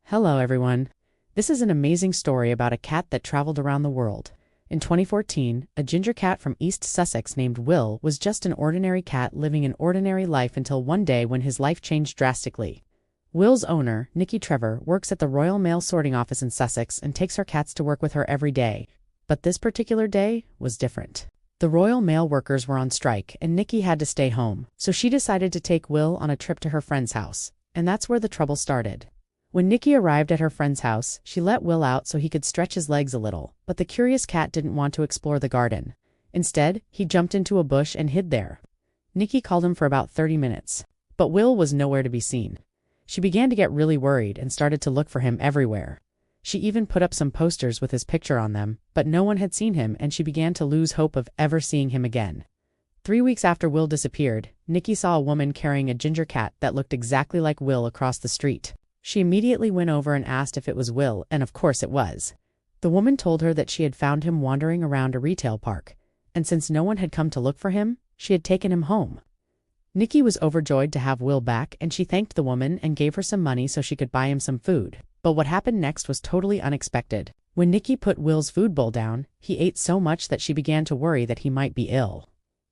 Hello everyone. This is an amazing story about a cat that traveled around the world. In 2014, a ginger cat from East Sussex named Will was just an ordinary cat living an ordinary life until one day when his life changed drastically. Will's owner, Nikki Trevor, works at the Royal Mail sorting office in Sussex and takes her cats to work with her every day. But this particular day was different. The Royal Mail workers were on strike and Nikki had to stay home, so she decided to take Will on a trip to her friend's house. And that's where the trouble started. When Nikki arrived at her friend's house, she let Will out so he could stretch his legs a little, but the curious cat didn't want to explore the garden. Instead, he jumped into a bush and hid there. Nikki called him for about 30 minutes, but Will was nowhere to be seen. She began to get really worried and started to look for him everywhere. She even put up some posters with his picture on them, but no one had seen him and she began to lose hope of ever seeing him again. 3 weeks after Will disappeared, Nikki saw a woman carrying a ginger cat that looked exactly like Will across the street. She immediately went over and asked if it was Will, and of course it was. The woman told her that she had found him wandering around a retail park, and since no one had come to look for him, she had taken him home. Nikki was overjoyed to have Will back, and she thanked the woman and gave her some money so she could buy him some food. But what happened next was totally unexpected. When Nikki put Will's food bowl down, he ate so much that she began to worry that he might be ill.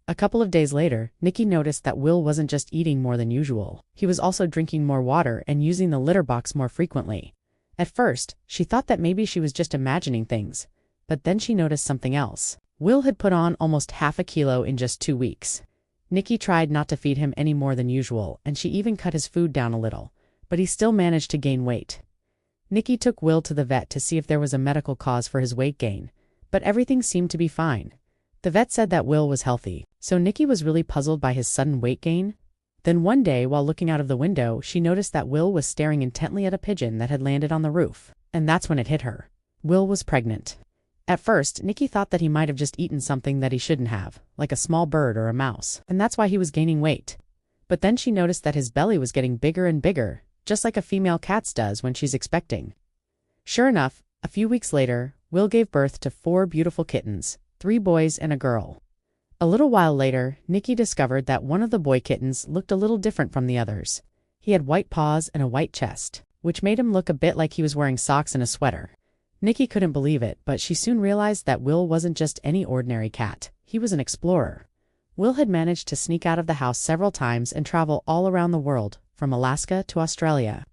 A couple of days later, Nikki noticed that Will wasn't just eating more than usual. He was also drinking more water and using the litter box more frequently. At first, she thought that maybe she was just imagining things, but then she noticed something else. Will had put on almost half a kilo in just 2 weeks. Nikki tried not to feed him any more than usual, and she even cut his food down a little, but he still managed to gain weight. Nikki took Will to the vet to see if there was a medical cause for his weight gain, but everything seemed to be fine. The vet said that Will was healthy, so Nikki was really puzzled by his sudden weight gain. Then one day, while looking out of the window, she noticed that Will was staring intently at a pigeon that had landed on the roof, and that's when it hit her. Will was pregnant. At first, Nikki thought that he might have just eaten something that he shouldn't have, like a small bird or a mouse, and that's why he was gaining weight. But then she noticed that his belly was getting bigger and bigger, just like a female cat's does when she's expecting. Sure enough, a few weeks later, Will gave birth to 4 beautiful kittens, 3 boys and a girl. A little while later, Nikki discovered that one of the boy kittens looked a little different from the others. He had white paws and a white chest, which made him look a bit like he was wearing socks and a sweater. Nikki couldn't believe it, but she soon realized that Will wasn't just any ordinary cat. He was an explorer. Will had managed to sneak out of the house several times and travel all around the world, from Alaska to Australia.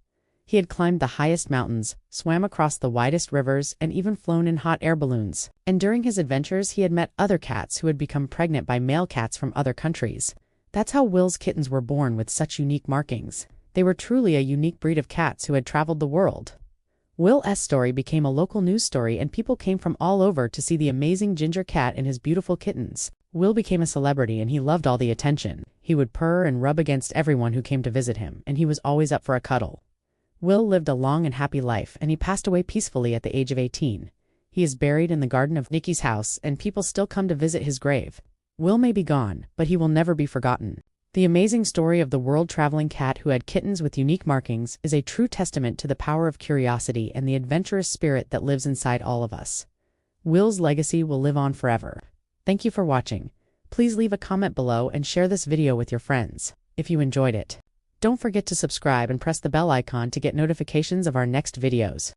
He had climbed the highest mountains, swam across the widest rivers, and even flown in hot air balloons. And during his adventures, he had met other cats who had become pregnant by male cats from other countries. That's how Will's kittens were born with such unique markings. They were truly a unique breed of cats who had traveled the world. Will's story became a local news story and people came from all over to see the amazing ginger cat and his beautiful kittens. Will became a celebrity and he loved all the attention. He would purr and rub against everyone who came to visit him, and he was always up for a cuddle. Will lived a long and happy life, and he passed away peacefully at the age of 18. He is buried in the garden of Nikki's house, and people still come to visit his grave. Will may be gone, but he will never be forgotten. The amazing story of the world-traveling cat who had kittens with unique markings is a true testament to the power of curiosity and the adventurous spirit that lives inside all of us. Will's legacy will live on forever. Thank you for watching. Please leave a comment below and share this video with your friends if you enjoyed it. Don't forget to subscribe and press the bell icon to get notifications of our next videos.